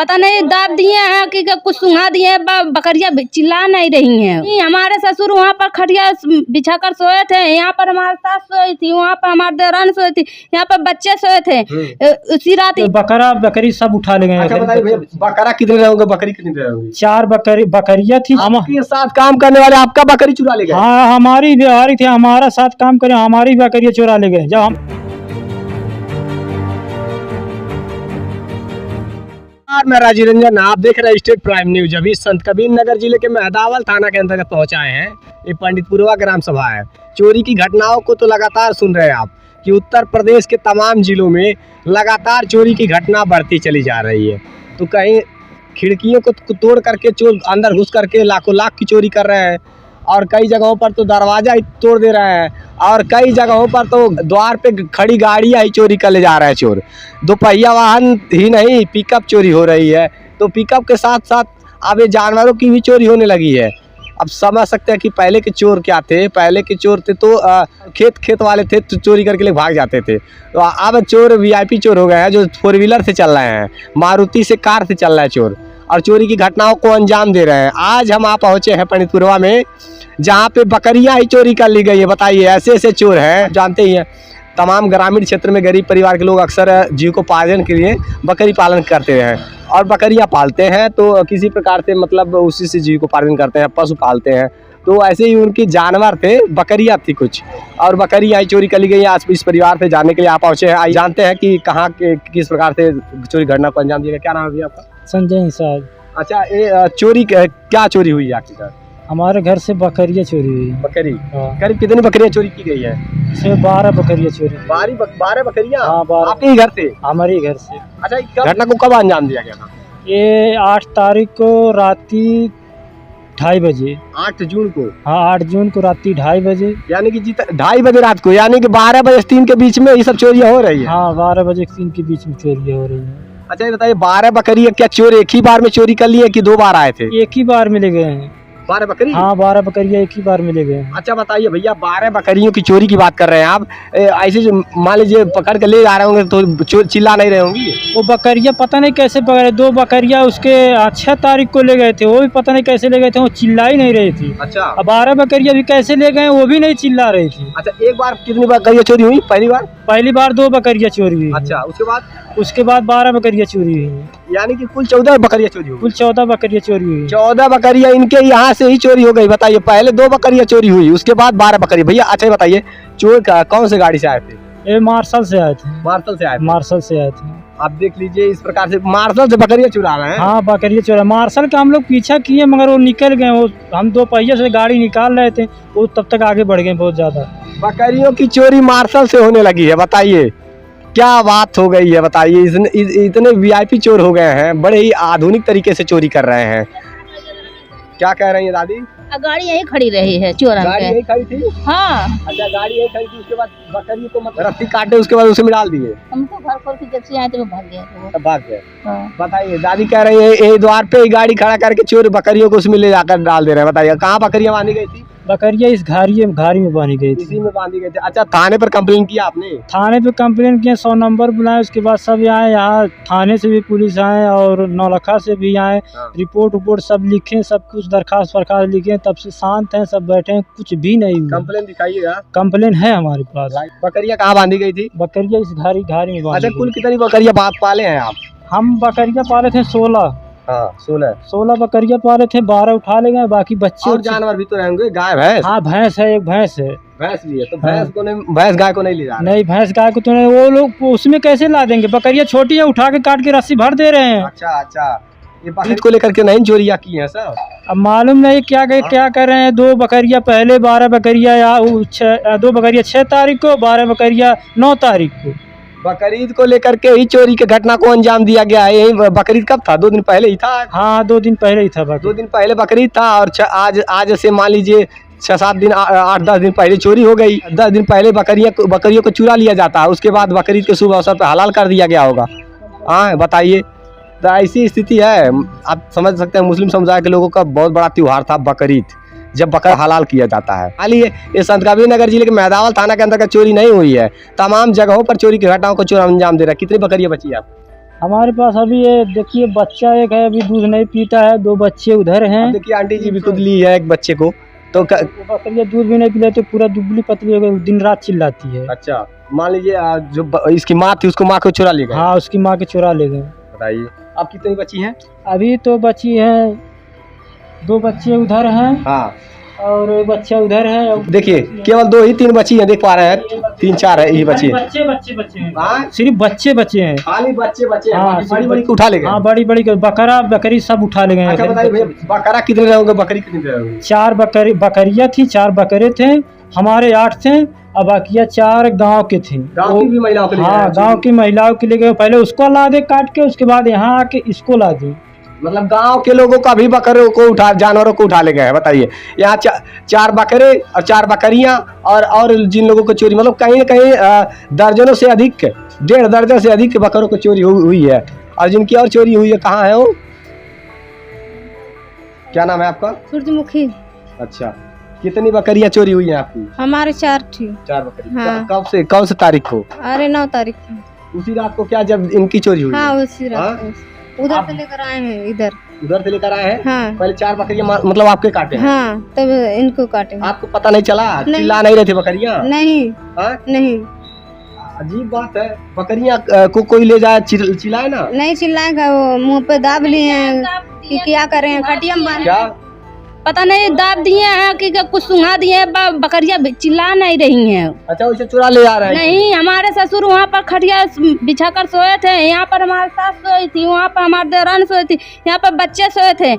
पता नहीं दाब दिए हैं कि कुछ सुंघा दिए हैं, बकरियां चिल्ला नहीं रही हैं। हमारे ससुर वहाँ पर खटिया बिछाकर सोए थे, यहाँ पर हमारी सास सोई थी, वहाँ पर हमारे देवरानी सोई थी, यहाँ पर बच्चे सोए थे। उसी रात बकरा बकरी सब उठा ले गए। अच्छा बताइए भैया, बकरा कितने रहोगे, बकरी कितनी रहोगी? 4 बकरियां थी। आपके साथ काम करने वाले आपका बकरी चुरा ले गए? हाँ, हमारी बिहारी थी, हमारा साथ काम करे, हमारी बकरियां चुरा ले गए। जब हम मैं राजीव रंजन, आप देख रहे हैं स्टेट प्राइम न्यूज। अभी संत कबीर नगर जिले के मेहदावल थाना के अंतर्गत पहुंचाए हैं। ये पंडितपुरवा ग्राम सभा है। चोरी की घटनाओं को तो लगातार सुन रहे हैं आप कि उत्तर प्रदेश के तमाम जिलों में लगातार चोरी की घटना बढ़ती चली जा रही है। तो कहीं खिड़कियों को तोड़ करके चोर अंदर घुस करके लाखों लाख की चोरी कर रहे हैं, और कई जगहों पर तो दरवाजा ही तोड़ दे रहे हैं, और कई जगहों पर तो द्वार पे खड़ी गाड़ियां ही चोरी कर ले जा रहे हैं चोर। दोपहिया वाहन ही नहीं, पिकअप चोरी हो रही है। तो पिकअप के साथ साथ अब ये जानवरों की भी चोरी होने लगी है। अब समझ सकते हैं कि पहले के चोर क्या थे। पहले के चोर थे तो खेत वाले थे तो चोरी करके ले भाग जाते थे। तो अब चोर VIP चोर हो गए हैं, जो 4 व्हीलर से चल रहे हैं, मारुति से, कार से चल रहा है चोर, और चोरी की घटनाओं को अंजाम दे रहे हैं। आज हम पहुंचे हैं पंडितपुरवा में, जहां पे बकरियां ही चोरी कर ली गई है। बताइए, ऐसे ऐसे चोर हैं। जानते ही हैं, तमाम ग्रामीण क्षेत्र में गरीब परिवार के लोग अक्सर जीविकोपार्जन के लिए बकरी पालन करते हैं, और बकरियां पालते हैं तो किसी प्रकार से मतलब उसी से जीविकोपार्जन करते हैं, पशु पालते हैं। तो ऐसे ही उनकी जानवर थे, बकरियां थी कुछ, और बकरियां ही चोरी कर ली गई। आज इस परिवार से जानने के लिए आप पहुंचे हैं। आइए जानते हैं कि कहाँ के किस प्रकार से चोरी घटना को अंजाम दिया। क्या नाम है भैया आपका? संजय साहब। अच्छा, ये चोरी क्या चोरी हुई है आपके साथ? हमारे घर से बकरियां चोरी हुई। बकरी? हाँ। करीब कितनी बकरियां चोरी की गई है? इसमें 12 बकरियां चोरी। 12 बकरियां? हाँ, 12। आपके ही घर से? हमारे घर से। अच्छा, घटना को कब अंजाम दिया गया था? ये 8 तारीख को राती 2:30 बजे। 8 जून को? हाँ, 8 जून को राती 2:30 बजे। यानी कि 2:30 बजे रात को, यानी कि 12 बजे 3 के बीच में ये सब चोरियां हो रही है? हाँ, 12 बजे 3 के बीच में चोरियां हो रही है। अच्छा, ये बताइए, 12 बकरियां क्या चोर एक ही बार में चोरी कर लिए कि 2 बार आए थे? एक ही बार मिले गए हैं। 12 बकरी? हाँ, 12 बकरियां एक ही बार मिले गए हैं। अच्छा बताइए भैया, 12 बकरियों की चोरी की बात कर रहे हैं आप। ऐसे मान लीजिए पकड़ के ले जा रहे होंगे तो चिल्ला नहीं रहे होंगी? वो बकरियां पता नहीं कैसे पकड़े। 2 बकरियां उसके 6 तारीख को ले गए थे, वो भी पता नहीं कैसे ले गए थे, वो चिल्ला ही नहीं रही थी। अच्छा। अब 12 बकरियां भी कैसे ले गए, वो भी नहीं चिल्ला रही थी। अच्छा, एक बार कितनी बकरियां चोरी हुई? पहली बार 2 बकरियां चोरी हुई। अच्छा, उसके बाद 12 बकरियां चोरी हुई। यानी कि कुल 14 बकरियां चोरी हुई? कुल 14 बकरियां चोरी हुई। 14 बकरियां इनके यहाँ से ही चोरी हो गई। बताइए, पहले 2 बकरियां चोरी हुई, उसके बाद 12 बकरी। भैया अच्छा बताइए, चोर कौन से गाड़ी से आए थे? ये मार्शल से आए थे। मार्शल से आए थे? मार्शल से आए थे। आप देख लीजिए, इस प्रकार से मार्शल से बकरियां चुरा रहे हैं। हाँ, बकरियां चुरा। मार्शल का हम लोग पीछा किए, मगर वो निकल गए। वो हम 2 पहिए से गाड़ी निकाल रहे थे, वो तब तक आगे बढ़ गए बहुत ज्यादा। बकरियों की चोरी मार्शल से होने लगी है। बताइए क्या बात हो गई है। बताइए, इतने VIP चोर हो गए हैं, बड़े ही आधुनिक तरीके से चोरी कर रहे हैं। क्या कह रही है दादी? गाड़ी यही खड़ी रही है चोर। गाड़ी यही खड़ी थी? हाँ। अच्छा, गाड़ी यही खड़ी थी, उसके बाद बकरी को मतलब रस्सी काटे, उसके बाद उसे में डाल दिए। हमको घर खोल के जब से आए थे वो भाग गया। तब भाग गए। हाँ। बताइए, दादी कह रही है यही द्वार पे ही गाड़ी खड़ा करके चोर बकरियों को उसमें ले जाकर डाल दे रहे हैं। बताइए, कहाँ बकरियां बांधी गई थी? बकरियां इस घारी में बांधी गई थी। इसी में बांधी गई थी? अच्छा, थाने पर कंप्लेन किया आपने? थाने पे कंप्लेन किया, 100 नंबर बुलाए, उसके बाद सब आए यहाँ। थाने से भी पुलिस आए और नौलखा से भी आए। हाँ। रिपोर्ट सब लिखे, सब कुछ दरखास्त वरखास्त लिखे, तब से शांत हैं, सब बैठे हैं, कुछ भी नहीं हुआ। कंप्लेन दिखाइएगा। कंप्लेन है हमारे पास। बकरियां कहाँ बांधी गई थी? बकरियां इस घारी में बांधी अच्छा, गई। कुल कितनी बकरियां पाले हैं आप? हम बकरियां पाले थे 16। हाँ, 16 बकरियां पाले थे, 12 उठा ले गए, बाकी बच्चे। और जानवर भी तो रहेंगे? गाय भैंस? हाँ, भैंस है, एक भैंस है। भैंस भी है? तो हाँ। भैंस गाय को नहीं ले जा रहे? नहीं, भैंस गाय को तो नहीं, वो लोग उसमें कैसे ला देंगे? बकरियां छोटी है, उठा के काट के रस्सी भर दे रहे हैं। अच्छा, ये बकरीद को लेकर के नहीं चोरियां की हैं सर? अब मालूम नहीं क्या कर रहे हैं। 2 बकरियां पहले, 12 बकरियां या 2 बकरियां 6 तारीख को, 12 बकरियां 9 तारीख को। बकरीद को लेकर के ही चोरी की घटना को अंजाम दिया गया है। यही बकरीद कब था? 2 दिन पहले ही था। हाँ, 2 दिन पहले ही था। 2 दिन पहले बकरीद था, और आज से मान लीजिए 6-7 दिन, 8-10 दिन पहले चोरी हो गई। 10 दिन पहले बकरियों को चुरा लिया जाता है, उसके बाद बकरीद के शुभ अवसर पर हलाल कर दिया गया होगा। हाँ बताइए, तो ऐसी स्थिति है। आप समझ सकते हैं, मुस्लिम समुदाय के लोगों का बहुत बड़ा त्योहार था बकरीद, जब बकरा हलाल किया जाता है। हाल ही ये संत कबीर नगर जिले के मेहदावल थाना के अंतर्गत चोरी नहीं हुई है, तमाम जगहों पर चोरी की घटनाओं को चोर अंजाम दे रहा है। कितनी बकरियां बची आप? हमारे पास अभी ये देखिए बच्चा एक है, अभी दूध नहीं पीता है, 2 बच्चे उधर हैं। अब देखिए आंटी जी भी खुद ली है एक बच्चे को, तो वो बकरियाँ दूध भी नहीं पिलाते, पूरा दुबली पतली हो गई, दिन रात चिल्लाती है। अच्छा, मान लीजिए इसकी माँ थी, उसको माँ को चुरा ले गए। हाँ, उसकी माँ के चुरा ले गए। बताइए अब कितनी बची हैं? अभी तो बची है 2 बच्चे उधर हैं हाँ, और एक बच्चा उधर है। देखिए केवल 2 ही 3 बची हैं, देख पा रहे हैं 3-4 है यही बची है। बच्चे हैं, हाँ? सिर्फ बच्चे हैं। खाली बच्चे हैं, हाँ, बाकी बड़ी को उठा ले गए। हाँ, बड़ी बकरी सब उठा ले गए। अच्छा बताइए भैया, बकरा कितने रहोगे, बकरी कितने रहोगे? 4 बकरियाँ थी, 4 बकरे थे, हमारे 8 थे, अब बाकिया 4 गांव के थे। गांव की भी महिलाओं के लिए? हाँ, गांव की महिलाओं के लिए गए, पहले उसको ला दे काट के, उसके बाद यहाँ आके इसको ला दे। मतलब गांव के लोगों का भी बकरों को उठा, जानवरों को उठा ले गए हैं। बताइए, यहाँ 4 बकरे और 4 बकरियां और जिन लोगों को चोरी, मतलब कहीं न कहीं दर्जनों से अधिक, 1.5 दर्जन से अधिक बकरों को चोरी हुई है। और जिनकी और चोरी हुई है, कहाँ है वो? क्या नाम है आपका? सूरजमुखी। अच्छा, कितनी बकरियां चोरी हुई हैं आपकी? हमारे 4 थी। 4 बकरी। हाँ। कौन से तारीख को? अरे 9 तारीख को। उसी रात को क्या, जब इनकी चोरी हुई? हाँ, उसी रात को। उधर से लेकर आए हैं, उधर से लेकर आए हैं। हाँ। पहले 4 बकरियां मतलब आपके काटे हैं? हाँ, तब इनको काटे। आपको पता नहीं चला? चिल्ला नहीं रहे थे बकरियां? नहीं। हाँ? नहीं, अजीब बात है, बकरियां को कोई ले जाए चिल्लाए ना? नहीं चिल्लाएगा, वो मुंह पे दाब लिए हैं कि क्या करें, खटिया में बांध। क्या पता नहीं दाब दिए हैं कि कुछ सुंघा दिए हैं, बकरियां चिल्ला नहीं रही हैं। अच्छा, उसे चुरा ले जा रहे हैं? नहीं, हमारे ससुर वहाँ पर खटिया बिछा कर सोए थे, यहाँ पर हमारे सास सोई थी, वहाँ पर हमारे देवरान सोई थी, यहाँ पर बच्चे सोए थे।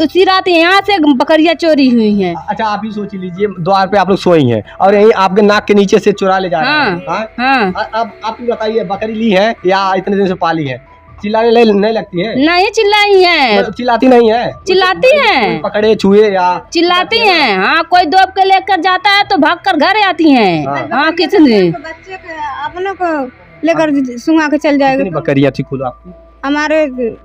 उसी रात यहाँ से बकरियां चोरी हुई हैं। अच्छा, आप ही सोच लीजिए, द्वार पे आप लोग सोई हैं और यही आपके नाक के नीचे से चुरा ले जा रहे हैं। हाँ। अब आप ही बताइए, बकरी ली है या इतने दिन से पाली है? चिल्लाने नहीं लगती है? नहीं चिल्लाई है। चिल्लाती नहीं है? चिल्लाती हैं, पकड़े छुए या चिल्लाती हैं। हाँ, कोई दोब के लेकर जाता है तो भाग कर घर आती हैं। हाँ, कितने बच्चे अपनों को लेकर सुंगा के चल जाएगा। कितनी बकरियां थी खुद आपकी? हमारे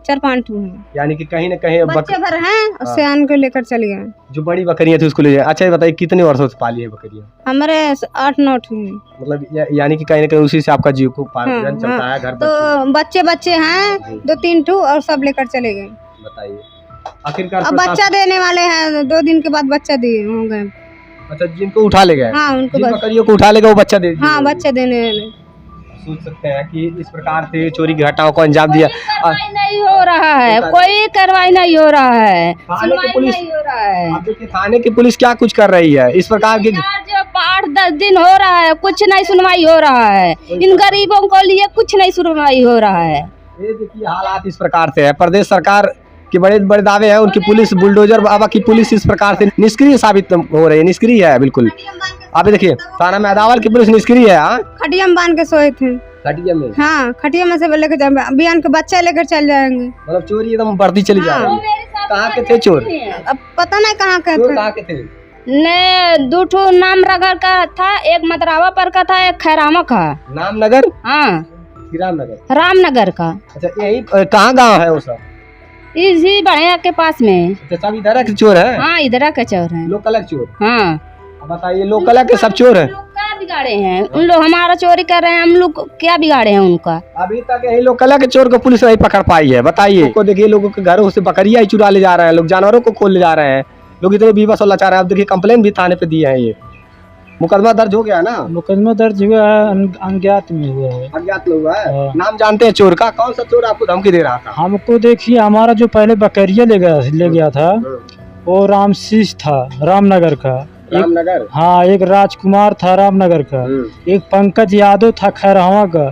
4-5 हैं, यानी कि कहीं न कहीं बच्चे भर हैं, उससे आन को लेकर चले गए। जो बड़ी बकरियां थी उसको ले जाए। अच्छा, ये बताइए कितने वर्षों से पाली है बकरियां? हमारे 8-9 हैं। मतलब यानी कि कहीं न कहीं उसी से आपका जीव को पालन चलता है, घर तो बच्चे हैं 2-3 ठू और सब लेकर चले गए। बताइए आखिरकार अब बच्चा देने वाले हैं, 2 दिन के बाद बच्चा दिए हो गए। अच्छा, जिनको उठा ले गए? हाँ, उनको बकरियों को उठा ले गए, वो बच्चा दे? हाँ, बच्चे देने वाले। सोच सकते हैं कि इस प्रकार से चोरी की घटनाओं को अंजाम दिया। नहीं हो रहा है, कोई कार्रवाई नहीं हो रहा है, थाने की पुलिस नहीं हो रहा है। अब देखिए, थाने की पुलिस क्या कुछ कर रही है इस प्रकार की? आज 8-10 दिन हो रहा है, कुछ नहीं सुनवाई हो रहा है। इन गरीबों को लिए कुछ नहीं सुनवाई हो रहा है। ये देखिए, हालात इस प्रकार से है। प्रदेश सरकार के बड़े बड़े दावे हैं, उनकी पुलिस बुलडोजर बाबा की पुलिस इस प्रकार से निष्क्रिय साबित हो रही है, निष्क्रिय है बिल्कुल। आप देखिए, थाना मेहदावल की पुलिस निष्क्रिय है। हाँ, खटिया में बांध के सोए थे। खटिया में? हाँ, खटिया में से लेकर जाए, बियान के बच्चा लेकर चल जाएंगे। मतलब चोरी एकदम बढ़ती चली जा रही है। कहाँ के थे चोर? अब पता नहीं कहाँ के चोर थे। कहाँ के थे? ने 2 ठो नाम रगड़ का था, एक मदरावा पर का था, एक खैरामा का। नाम नगर? हाँ, रामनगर। रामनगर का। अच्छा, यही कहाँ गाँव है वो सब? इसी बढ़िया के पास में। अच्छा, सब इधर के चोर है? हाँ, इधर का चोर है। लोकल चोर? हाँ। बताइए, लोकल के सब चोर है? क्या बिगाड़े हैं उन लोग? हमारा चोरी कर रहे हैं, हम लोग क्या बिगाड़े हैं उनका? अभी तक यही लोकल के चोर को पुलिस नहीं पकड़ पाई है। बताइए, को देखिए, लोगों के घरों से बकरियां ही चुरा ले जा रहे हैं, लोग जानवरों को खोल ले जा रहे हैं, लोग इतने बेबस और लाचार हैं। अब देखिए, कंप्लेन भी थाने पे दिए हैं, ये मुकदमा दर्ज हो गया ना? मुकदमा दर्ज हुआ है, अज्ञात में हुआ है। अज्ञात लोग है। हाँ। नाम जानते हैं चोर का? कौन सा चोर आपको धमकी दे रहा था? हमको देखिए, हमारा जो पहले बकरिया ले गया था, वो रामशीष था, रामनगर का। रामनगर? हाँ, एक राजकुमार था रामनगर का, एक पंकज यादव था खैरहवा का,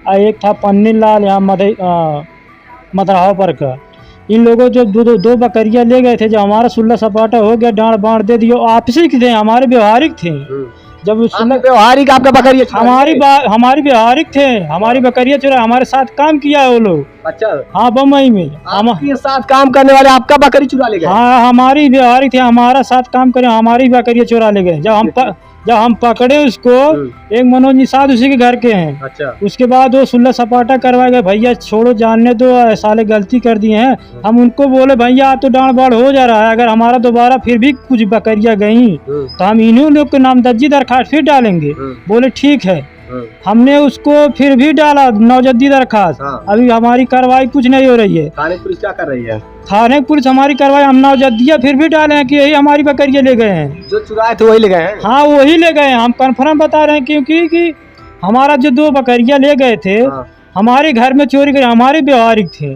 और एक था पन्नी लाल यहाँ मदरहा पर का। इन लोगों जो दो बकरियां ले गए थे, जो हमारा सुल्ला सपाटा हो गया, डांड बांट दे दियो, आपसी थे, हमारे व्यवहारिक थे। जब व्यवहारिक आपका बकरिया हमारी व्यवहारिक थे, हमारी बकरिया चुरा, हमारे साथ काम किया है वो लोग। अच्छा, हाँ, बम्बई में आपके साथ काम करने वाले आपका बकरी चुरा ले गए? हाँ, हमारी व्यवहारिक थे, हमारा साथ काम करे, हमारी बकरिया चुरा ले गए। जब हम पकड़े उसको, एक मनोज निषाद उसी के घर के हैं। अच्छा। उसके बाद वो सुल्ला सपाटा करवाए गए, भैया छोड़ो, जानने दो, साले गलती कर दिए हैं। हम उनको बोले, भैया आप तो डांड बाड़ हो जा रहा है, अगर हमारा दोबारा फिर भी कुछ बकरियां गई तो हम इन्हीं लोग के नामजदगी दरखास्त फिर डालेंगे। बोले ठीक है। हमने उसको फिर भी डाला नामजदगी दरखास्त। हाँ। अभी हमारी कार्रवाई कुछ नहीं हो रही है। थाने पुलिस क्या कर रही है? थाने पुलिस हमारी कार्रवाई, हम नामजदगियाँ फिर भी डाले हैं कि यही हमारी बकरियाँ ले गए हैं। जो चुराए थे वही ले गए हैं? हाँ वही ले गए हैं, हम कन्फर्म बता रहे हैं, क्योंकि कि हमारा जो 2 बकरियाँ ले गए थे हाँ। हमारे घर में चोरी कर, हमारे व्यवहारिक थे।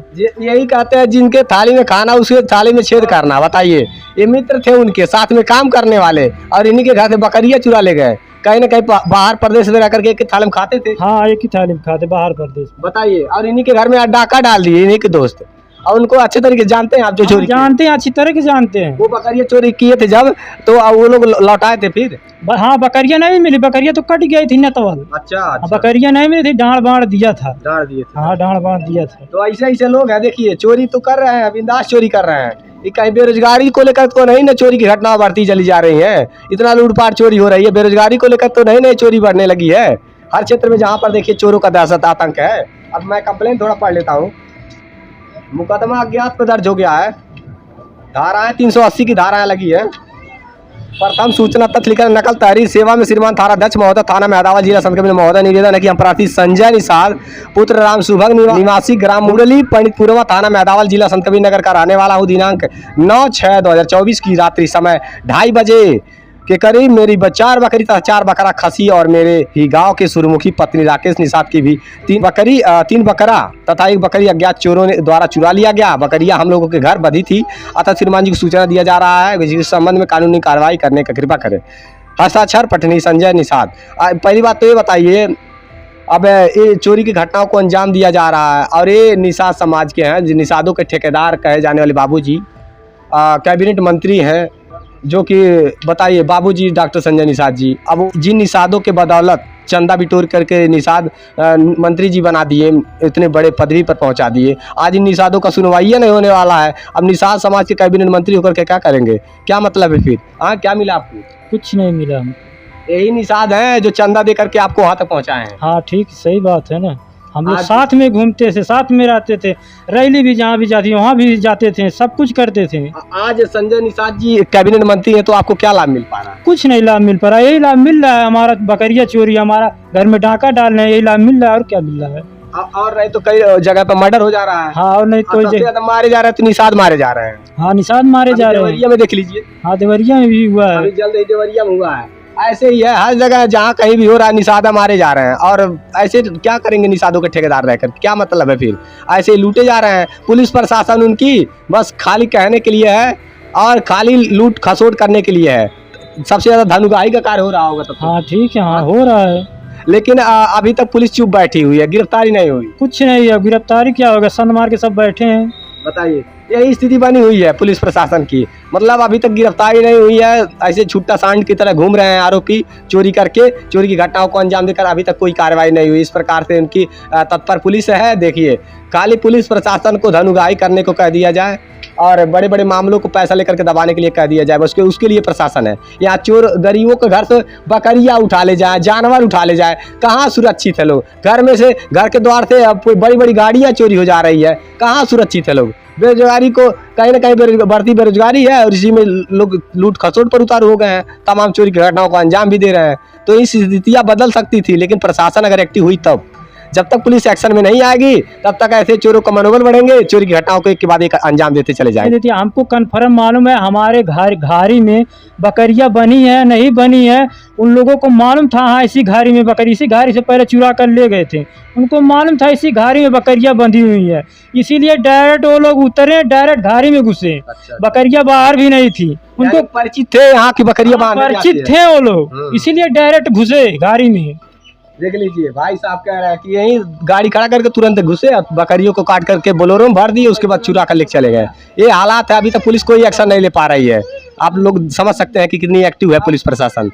यही कहते हैं जिनके थाली में खाना उसके थाली में छेद करना। बताइए, ये मित्र थे उनके साथ में काम करने वाले और इन्हीं के घर से बकरियां चुरा ले गए। कहीं ना कहीं बाहर प्रदेश में रहकर के एक थाली में खाते थे। हाँ एक ही थाली में खाते बाहर प्रदेश में। बताइए, और इन्हीं के घर में डाका डाल दिए इन्हीं के दोस्त, और उनको अच्छे तरीके जानते हैं आप जो चोरी जानते हैं, अच्छी तरह के जानते हैं। वो बकरियां चोरी किए थे जब, तो वो लोग लौटाए थे फिर? हाँ बकरियां नहीं मिली, बकरियां तो कट गई थी नतवल। अच्छा, बकरियां नहीं मिली थी, डांड बांट दिया था। डाल दिए थे। हाँ डांड बांट दिया था। तो ऐसे ऐसे लोग हैं, देखिए चोरी तो कर रहे हैं, बिंदास चोरी कर रहे हैं। ये कहीं बेरोजगारी को लेकर तो नहीं ना चोरी की घटना बढ़ती चली जा रही है? इतना लूटपाट चोरी हो रही है, बेरोजगारी को लेकर तो नहीं चोरी बढ़ने लगी है? हर क्षेत्र में जहाँ पर देखिए चोरों का दहशत आतंक है। अब मैं कंप्लेन थोड़ा पढ़ लेता हूँ। मुकदमा अज्ञात पर दर्ज हो गया है। धाराएं 380 की धाराएं लगी है। प्रथम सूचना तथ्य लिखकर नकल तहरीर सेवा में श्रीमान थानाध्यक्ष महोदय थाना मेहदाबाद जिला संत कबीर महोदय निवेदन है कि हम प्रार्थी संजय निषाद पुत्र राम सुभग निवासी ग्राम मुरली पंडितपुरवा थाना मेहदाबाद जिला संत कबीर नगर का रहने वाला हूँ। दिनांक 9/6/2024 की रात्रि समय 2:30 बजे के करीब मेरी 4 बकरी तथा 4 बकरा खसी और मेरे ही गांव के सूर्यमुखी पत्नी राकेश निषाद की भी 3 बकरा तथा 1 बकरी अज्ञात चोरों ने द्वारा चुरा लिया गया। बकरियां हम लोगों के घर बंधी थी, अतः श्रीमान जी को सूचना दिया जा रहा है कि इस संबंध में कानूनी कार्रवाई करने का कृपा करें। हस्ताक्षर पटनी संजय निषाद। पहली बात तो ये बताइए, अब ये चोरी की घटनाओं को अंजाम दिया जा रहा है और ये निषाद समाज के हैं, निषादों के ठेकेदार कहे जाने वाले बाबूजी कैबिनेट मंत्री हैं, जो कि बताइए बाबूजी डॉक्टर संजय निषाद जी। अब जिन निषादों के बदौलत चंदा बिटोर करके निषाद मंत्री जी बना दिए, इतने बड़े पदवी पर पहुंचा दिए, आज इन निषादों का सुनवाई नहीं होने वाला है। अब निषाद समाज के कैबिनेट मंत्री होकर के क्या करेंगे? क्या मतलब है फिर? हाँ क्या मिला आपको? कुछ नहीं मिला। यही निषाद हैं जो चंदा दे करके आपको वहाँ तक पहुँचाए हैं। हाँ ठीक, सही बात है ना। हम लोग आज- साथ में घूमते थे, साथ में रहते थे, रैली भी जहाँ भी जाती वहाँ भी जाते थे, सब कुछ करते थे। आज संजय निषाद जी कैबिनेट मंत्री हैं, तो आपको क्या लाभ मिल पा रहा है? कुछ नहीं लाभ मिल पा रहा, यही लाभ मिल रहा है। हमारा बकरिया चोरी, हमारा घर में डाका डाल रहे हैं, यही लाभ मिल रहा है, और क्या मिल रहा है? और नहीं तो कई जगह पर मर्डर हो जा रहा है। हाँ और नहीं कोई सबसे ज्यादा मारे जा रहे हैं तो निषाद मारे जा रहे हैं। हाँ निषाद मारे जा रहे हैं। देवरिया में देख लीजिए, हाँ देवरिया में भी हुआ है। अभी जल्द ही देवरिया में हुआ है। ऐसे ही है हर जगह, जहाँ कहीं भी हो रहा है निषादा मारे जा रहे हैं। और ऐसे क्या करेंगे निषादों के ठेकेदार रहकर? क्या मतलब है फिर? ऐसे ही लूटे जा रहे हैं। पुलिस प्रशासन उनकी बस खाली कहने के लिए है और खाली लूट खसोट करने के लिए है। सबसे ज्यादा धनुगाही का कार्य हो रहा होगा तब। हाँ ठीक है, हाँ हो रहा है। लेकिन अभी तक पुलिस चुप बैठी हुई है, गिरफ्तारी नहीं हुई। कुछ नहीं है, गिरफ्तारी क्या होगा? सन मार के सब बैठे हैं। बताइए, यही स्थिति बनी हुई है पुलिस प्रशासन की। मतलब अभी तक गिरफ्तारी नहीं हुई है, ऐसे छुट्टा सांड की तरह घूम रहे हैं आरोपी, चोरी करके चोरी की घटनाओं को अंजाम देकर अभी तक कोई कार्रवाई नहीं हुई। इस प्रकार से उनकी तत्पर पुलिस है। देखिए, खाली पुलिस प्रशासन को धनुगाही करने को कह दिया जाए और बड़े बड़े मामलों को पैसा लेकर के दबाने के लिए कह दिया जाए, बस उसके लिए प्रशासन है। यहाँ चोर गरीबों के घर से बकरियाँ उठा ले जाए, जानवर उठा ले जाए, कहाँ सुरक्षित है लोग? घर में से, घर के द्वार से अब बड़ी बड़ी गाड़ियाँ चोरी हो जा रही है, कहाँ सुरक्षित है लोग? बेरोजगारी को कहीं ना कहीं बढ़ती बेरोजगारी है और इसी में लोग लूट खसोट पर उतारू हो गए हैं, तमाम चोरी की घटनाओं को अंजाम भी दे रहे हैं। तो ये स्थितियाँ बदल सकती थी, लेकिन प्रशासन अगर एक्टिव हुई तब। जब तक पुलिस एक्शन में नहीं आएगी तब तक ऐसे चोरों का मनोबल बढ़ेंगे, चोरी की घटनाओं को एक के बाद एक अंजाम देते चले जाएंगे। हमको कन्फर्म मालूम है, हमारे घारी में बकरियां बनी है नहीं बनी है, उन लोगों को मालूम था। हाँ इसी घारी में बकरी, इसी घारी से पहले चुरा कर ले गए थे, उनको मालूम था इसी घारी में बकरियां बंधी हुई है, इसीलिए डायरेक्ट वो लोग उतरे, डायरेक्ट घारी में घुसे। बकरियां बाहर भी नहीं थी, उनको परिचित थे यहाँ की बकरियां, परिचित थे वो लोग, इसीलिए डायरेक्ट घुसे घारी में। देख लीजिए, भाई साहब कह रहे हैं कि यही गाड़ी खड़ा करके तुरंत घुसे, बकरियों को काट करके बोलेरो में भर दिए, उसके बाद चुरा कर लेके चले गए। ये हालात है, अभी तक पुलिस कोई एक्शन नहीं ले पा रही है। आप लोग समझ सकते हैं कि कितनी एक्टिव है पुलिस प्रशासन।